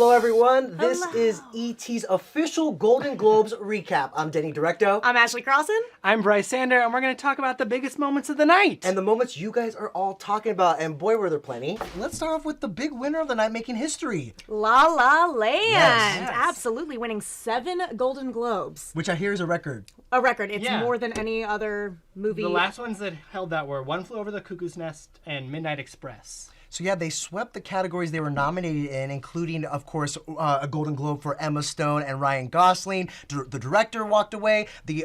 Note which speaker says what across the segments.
Speaker 1: Hello, everyone. This
Speaker 2: Hello.
Speaker 1: is ET's official Golden Globes recap. I'm Denny Directo.
Speaker 2: I'm Ashley Carlson.
Speaker 3: I'm Bryce Sander, and we're going to talk about the biggest moments of the night.
Speaker 1: And the moments you guys are all talking about, and boy, were there plenty. Let's start off with the big winner of the night making history.
Speaker 2: La La Land.
Speaker 1: Yes.
Speaker 2: Absolutely winning 7 Golden Globes.
Speaker 1: Which I hear is a record.
Speaker 2: A record. It's
Speaker 3: Yeah.
Speaker 2: more than any other movie.
Speaker 3: The last ones that held that were One Flew Over the Cuckoo's Nest and Midnight Express.
Speaker 1: So yeah, they swept the categories they were nominated in, including, of course, a Golden Globe for Emma Stone and Ryan Gosling. The director walked away. The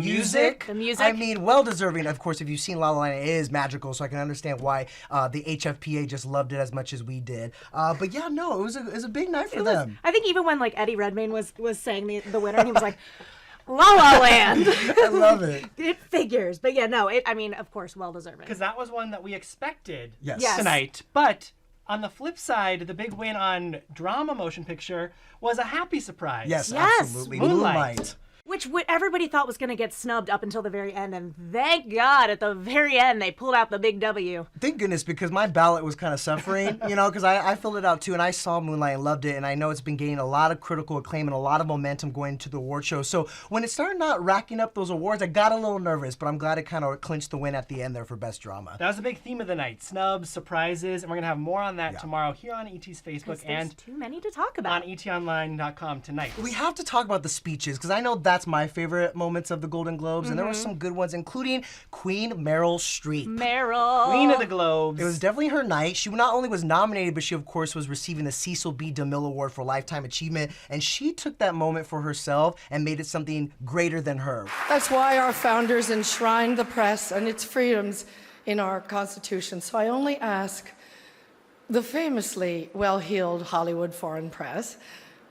Speaker 1: music.
Speaker 2: The music.
Speaker 1: I mean, well deserving. Of course, if you've seen La La Land, it is magical, so I can understand why the HFPA just loved it as much as we did. But yeah, no, it was a big night for them.
Speaker 2: I think even when like Eddie Redmayne was saying the winner, he was like, La La Land.
Speaker 1: I love it.
Speaker 2: It figures. But yeah, no, I mean, of course, well deserving.
Speaker 3: Because that was one that we expected
Speaker 1: Yes.
Speaker 3: tonight. But on the flip side, the big win on drama motion picture was a happy surprise.
Speaker 1: Yes,
Speaker 2: Yes.
Speaker 1: absolutely.
Speaker 3: Moonlight.
Speaker 2: Which everybody thought was going to get snubbed up until the very end, and thank God at the very end they pulled out the big W.
Speaker 1: Thank goodness, because my ballot was kind of suffering, because I filled it out too, and I saw Moonlight and loved it, and I know it's been gaining a lot of critical acclaim and a lot of momentum going into the award show. So when it started not racking up those awards, I got a little nervous, but I'm glad it kind of clinched the win at the end there for Best Drama.
Speaker 3: That was the big theme of the night. SNUBS, surprises, and we're going to have more on that tomorrow here on ET's Facebook
Speaker 2: There's
Speaker 3: and
Speaker 2: too many to talk about.
Speaker 3: on etonline.com tonight.
Speaker 1: We have to talk about the speeches, because I know that's my favorite moments of the Golden Globes, and there were some good ones, including Queen Meryl Streep.
Speaker 2: Meryl.
Speaker 3: Queen of the Globes.
Speaker 1: It was definitely her night. She not only was nominated, but she, of course, was receiving the Cecil B. DeMille Award for Lifetime Achievement, and she took that moment for herself and made it something greater than her.
Speaker 4: That's why our founders enshrined the press and its freedoms in our Constitution. So I only ask the famously well-heeled Hollywood foreign press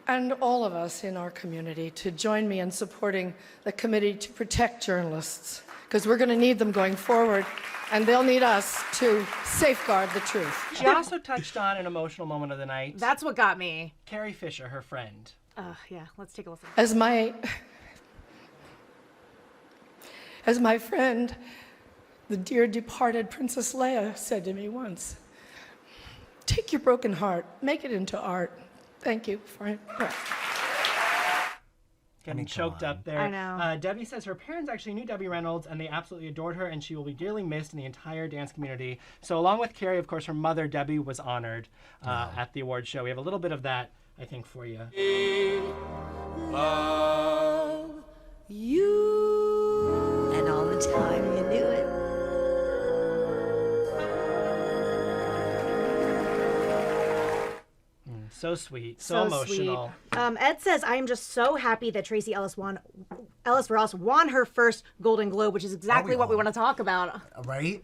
Speaker 4: and all of us in our community to join me in supporting the Committee to Protect Journalists, because we're going to need them going forward, and they'll need us to safeguard the truth.
Speaker 3: She also touched on an emotional moment of the night.
Speaker 2: That's what got me.
Speaker 3: Carrie Fisher, her friend.
Speaker 2: Yeah, let's take a listen.
Speaker 4: As my friend, the dear departed Princess Leia, said to me once, take your broken heart, make it into art. Thank you for it.
Speaker 3: Getting choked up there.
Speaker 2: I know.
Speaker 3: Debbie says her parents actually knew Debbie Reynolds and they absolutely adored her, and she will be dearly missed in the entire dance community. So along with Carrie, of course, her mother, Debbie, was honored at the award show. We have a little bit of that, I think, for you.
Speaker 5: Love you. And all the time you knew it.
Speaker 3: So sweet, so emotional.
Speaker 2: Sweet. Ed says, I am just so happy that Tracee Ellis Ross won her first Golden Globe, which is exactly what we want to talk about.
Speaker 1: Right?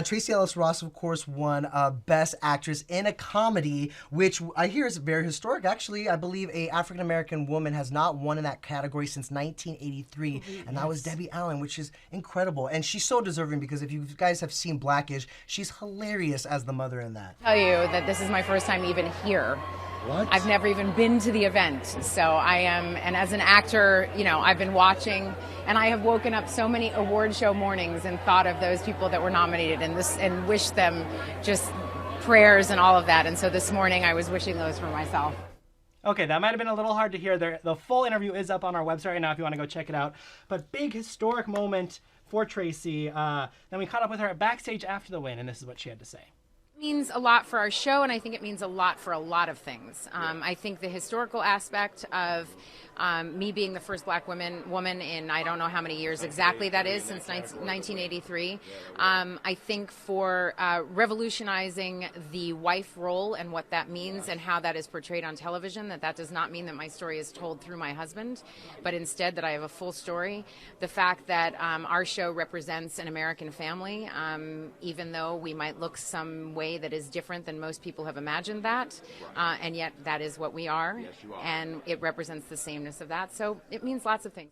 Speaker 1: Tracee Ellis Ross, of course, won Best Actress in a Comedy, which I hear is very historic. Actually, I believe a African-American woman has not won in that category since 1983, and that was Debbie Allen, which is incredible. And she's so deserving because if you guys have seen Blackish, she's hilarious as the mother in that.
Speaker 6: Tell you that this is my first time even here.
Speaker 1: What?
Speaker 6: I've never even been to the event. So I am, and as an actor, I've been watching, and I have woken up so many award show mornings and thought of those people that were nominated and wished them just prayers and all of that. And so this morning I was wishing those for myself.
Speaker 3: Okay, that might have been a little hard to hear there. The full interview is up on our website right now if you want to go check it out. But big historic moment for Tracee. Then we caught up with her backstage after the win, and this is what she had to say.
Speaker 6: Means a lot for our show, and I think it means a lot for a lot of things. I think the historical aspect of me being the first black woman in I don't know how many years exactly that is, since 1983. I think for revolutionizing the wife role and what that means and how that is portrayed on television, that does not mean that my story is told through my husband, but instead that I have a full story. The fact that our show represents an American family, even though we might look some way that is different than most people have imagined that, and yet that is what we are, and it represents the sameness of that. So it means lots of things.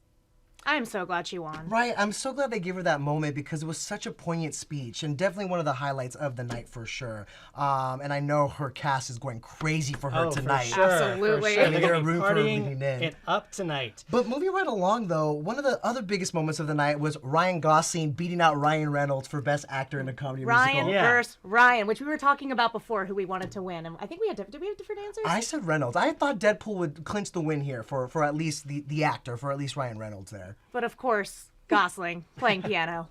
Speaker 2: I am so glad she won.
Speaker 1: Right, I'm so glad they gave her that moment because it was such a poignant speech and definitely one of the highlights of the night for sure. And I know her cast is going crazy for her tonight.
Speaker 3: For sure,
Speaker 2: Absolutely.
Speaker 3: For sure. They're
Speaker 1: They're
Speaker 3: going to be
Speaker 1: room for
Speaker 3: partying
Speaker 1: leading in.
Speaker 3: it up tonight.
Speaker 1: But moving right along, though, one of the other biggest moments of the night was Ryan Gosling beating out Ryan Reynolds for Best Actor in a Comedy
Speaker 2: Ryan
Speaker 1: Musical.
Speaker 2: versus Ryan, which we were talking about before, who we wanted to win. And I think did we have different answers?
Speaker 1: I said Reynolds. I thought Deadpool would clinch the win here for at least the actor, for at least Ryan Reynolds there.
Speaker 2: But of course, Gosling playing piano.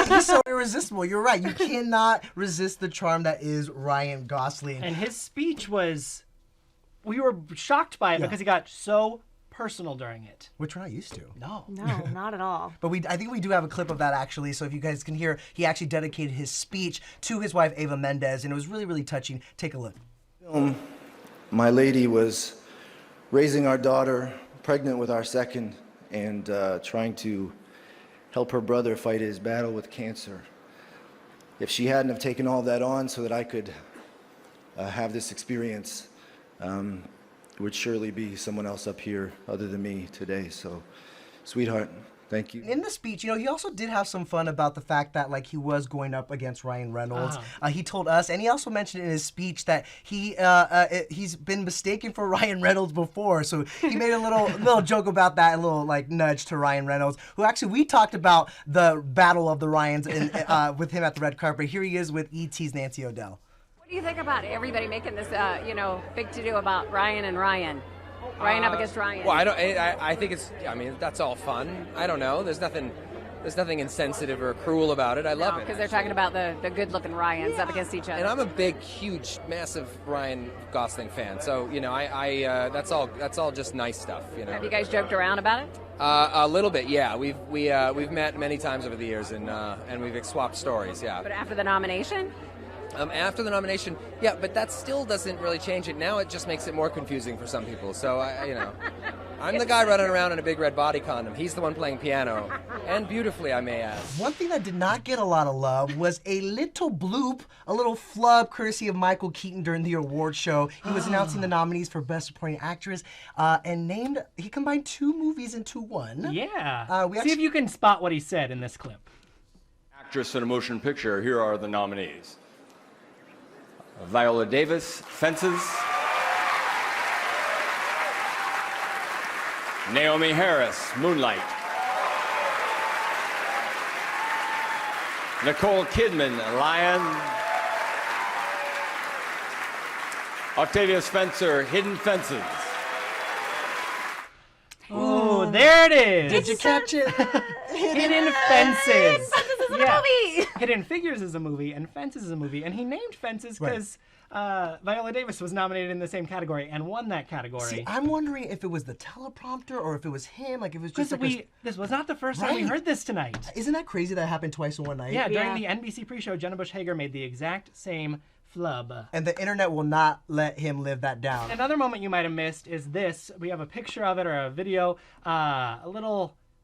Speaker 1: He's so irresistible. You're right. You cannot resist the charm that is Ryan Gosling.
Speaker 3: And his speech was, we were shocked by it because he got so personal during it.
Speaker 1: Which we're not used to.
Speaker 3: No.
Speaker 2: No, not at all.
Speaker 1: But I think we do have a clip of that actually. So if you guys can hear, he actually dedicated his speech to his wife Ava Mendes, and it was really, really touching. Take a look.
Speaker 7: My lady was raising our daughter, pregnant with our second, and trying to help her brother fight his battle with cancer. If she hadn't have taken all that on so that I could have this experience, it would surely be someone else up here other than me today. So, sweetheart, thank you.
Speaker 1: In the speech, he also did have some fun about the fact that he was going up against Ryan Reynolds. He told us, and he also mentioned in his speech that he's been mistaken for Ryan Reynolds before. So he made a little joke about that, a little nudge to Ryan Reynolds, who actually we talked about the battle of the Ryans with him at the red carpet. Here he is with E.T.'s Nancy O'Dell.
Speaker 8: What do you think about everybody making this, big to do about Ryan and Ryan? Ryan up against Ryan.
Speaker 9: Well, I think it's. I mean, that's all fun. I don't know. There's nothing insensitive or cruel about it. I love it
Speaker 8: because they're talking about the good-looking Ryans up against each other.
Speaker 9: And I'm a big, huge, massive Ryan Gosling fan. So that's all just nice stuff.
Speaker 8: Have you guys joked around about it?
Speaker 9: A little bit, yeah. We've met many times over the years, and we've swapped stories, yeah.
Speaker 8: But after the nomination.
Speaker 9: After the nomination, yeah, but that still doesn't really change it. Now it just makes it more confusing for some people. So, I'm the guy running around in a big red body condom. He's the one playing piano. And beautifully, I may add.
Speaker 1: One thing that did not get a lot of love was a little bloop, a little flub courtesy of Michael Keaton during the award show. He was announcing the nominees for Best Supporting Actress and he combined two movies into one.
Speaker 3: Yeah. See if you can spot what he said in this clip.
Speaker 10: Actress in a motion picture, here are the nominees. Viola Davis, Fences. Naomi Harris, Moonlight. Nicole Kidman, Lion. Octavia Spencer, Hidden Fences.
Speaker 3: Oh, there it is.
Speaker 1: Did you catch it?
Speaker 3: Hidden Fences.
Speaker 8: Fences is a movie.
Speaker 3: Hidden Figures is a movie, and Fences is a movie. And he named Fences because Viola Davis was nominated in the same category and won that category.
Speaker 1: See, I'm wondering if it was the teleprompter or if it was him. Like, if it was just
Speaker 3: this was not the first time we heard this tonight.
Speaker 1: Isn't that crazy that happened twice in one night?
Speaker 3: Yeah, during the NBC pre-show, Jenna Bush Hager made the exact same flub.
Speaker 1: And the internet will not let him live that down.
Speaker 3: Another moment you might have missed is this. We have a picture of it or a video.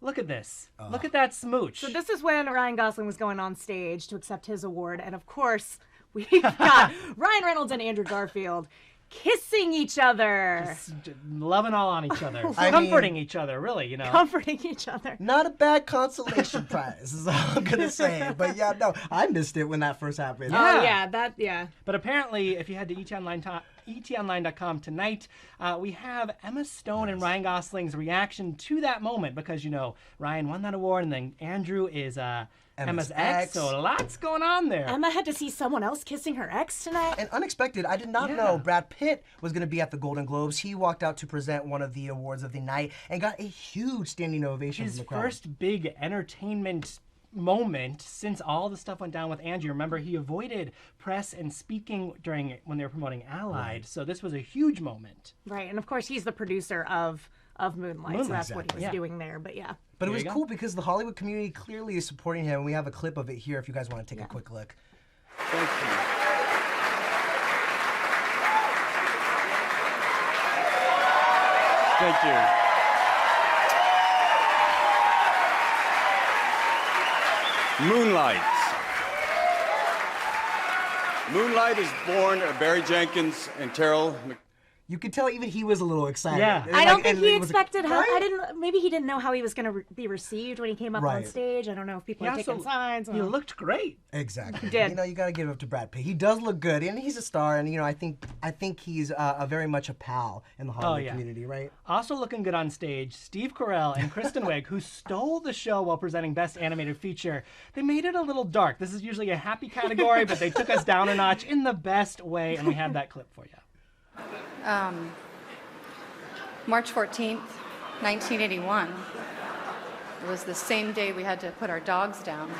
Speaker 3: Look at this. Look at that smooch.
Speaker 2: So this is when Ryan Gosling was going on stage to accept his award. And of course, we've got Ryan Reynolds and Andrew Garfield kissing each other.
Speaker 3: Just loving all on each other. Comforting each other, really,
Speaker 2: Comforting each other.
Speaker 1: Not a bad consolation prize, is all I'm going to say. But yeah, no, I missed it when that first happened.
Speaker 2: Yeah. Oh, yeah,
Speaker 3: But apparently, if you head to etonline.com tonight, we have Emma Stone and Ryan Gosling's reaction to that moment because, Ryan won that award and then Andrew is Emma's ex, so lots going on there.
Speaker 2: Emma had to see someone else kissing her ex tonight.
Speaker 1: And unexpected, I did not know Brad Pitt was going to be at the Golden Globes. He walked out to present one of the awards of the night and got a huge standing ovation from the crowd.
Speaker 3: His first big entertainment moment since all the stuff went down with Andrew. Remember, he avoided press and speaking when they were promoting Allied, so this was a huge moment.
Speaker 2: Right, and of course he's the producer of Moonlight, so that's what he was doing there, but yeah.
Speaker 1: But it was cool because the Hollywood community clearly is supporting him, and we have a clip of it here if you guys want to take a quick look.
Speaker 10: Thank you. Thank you. Moonlight. Moonlight is born of Barry Jenkins and Terrell
Speaker 1: You could tell even he was a little excited.
Speaker 3: Yeah.
Speaker 2: I don't think
Speaker 1: and
Speaker 2: he
Speaker 1: it was-
Speaker 2: expected how.
Speaker 1: Right?
Speaker 2: I didn't. Maybe he didn't know how he was going to be received when he came up on
Speaker 1: Right.
Speaker 2: stage. I don't know if people
Speaker 3: He
Speaker 2: are taking
Speaker 3: also-
Speaker 2: signs.
Speaker 3: He looked great.
Speaker 1: Exactly.
Speaker 2: did.
Speaker 1: You know, you got to give it up to Brad Pitt. He does look good, and he's a star. And you know, I think he's a very much a pal in the Hollywood
Speaker 3: yeah.
Speaker 1: community, right?
Speaker 3: Also looking good on stage, Steve Carell and Kristen Wiig, who stole the show while presenting Best Animated Feature. They made it a little dark. This is usually a happy category, but they took us down a notch in the best way, and we have that clip for you.
Speaker 11: March 14th, 1981. It was the same day we had to put our dogs down.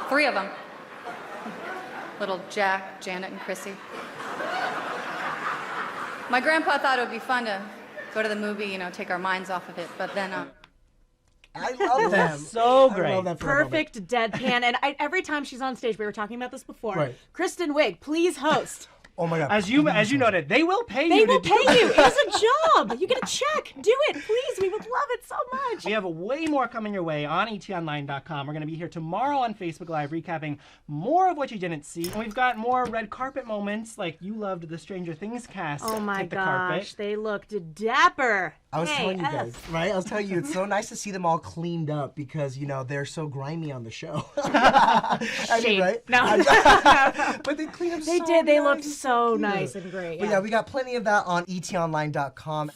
Speaker 11: 3 of them. Little Jack, Janet, and Chrissy. My grandpa thought it would be fun to go to the movie, you know, take our minds off of it, but then
Speaker 1: I love them.
Speaker 3: So
Speaker 1: I
Speaker 3: great.
Speaker 1: love that for a moment.
Speaker 2: Perfect deadpan. And every time she's on stage, we were talking about this before.
Speaker 1: Right.
Speaker 2: Kristen Wiig, please host.
Speaker 1: Oh my God.
Speaker 3: As you noted, they will pay
Speaker 2: They
Speaker 3: you.
Speaker 2: will
Speaker 3: to
Speaker 2: pay
Speaker 3: do
Speaker 2: you. It is a job. You get a check. Do it, please. We would love it so much.
Speaker 3: We have way more coming your way on etonline.com. We're going to be here tomorrow on Facebook Live recapping more of what you didn't see. And we've got more red carpet moments, like you loved the Stranger Things cast.
Speaker 2: Oh my
Speaker 3: hit the
Speaker 2: gosh,
Speaker 3: carpet.
Speaker 2: they looked dapper.
Speaker 1: I was
Speaker 2: Hey,
Speaker 1: telling you
Speaker 2: F.
Speaker 1: guys, right? I was telling you, it's so nice to see them all cleaned up because, you know, they're so grimy on the show. I mean,
Speaker 2: Shade.
Speaker 1: right?
Speaker 2: No.
Speaker 1: But they cleaned up
Speaker 2: They
Speaker 1: so
Speaker 2: did. They
Speaker 1: nice
Speaker 2: looked
Speaker 1: and
Speaker 2: so
Speaker 1: cute.
Speaker 2: nice and great.
Speaker 1: But yeah, we got plenty of that on etonline.com.